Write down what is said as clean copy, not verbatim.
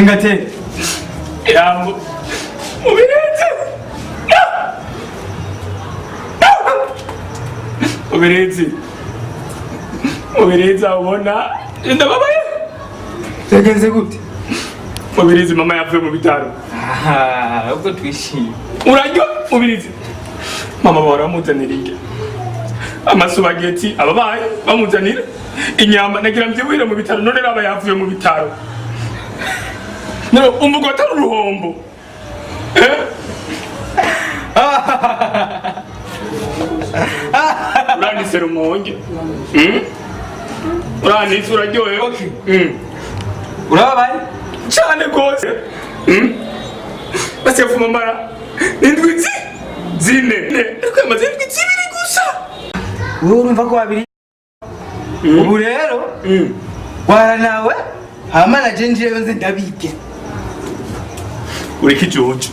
Ngate. Yambo. Mubireze. Mubireze. Mubireze abona. Ndababaye. Yagenze gute? Mubireze mama yavuye mu bitaro. Aha, ubwo twishimye. Uraryo mubireze. Mama baramuzanira amasubageti ababaye bamuzanira inyama nagira mbyibwire mu bitaro none raba yavuye mu bitaro. No umugota uruhombo. Urandise rumonge. Urandise uraryoye. Okay. Urababaye? Cyane gose. Base fuma mara. Indwizi zine. Kwamaze indwizi biri gusa. Wowe urumva ko babiri? Ubu rero wara nawe hama na jenje yonze ndabike. Uri kijojo.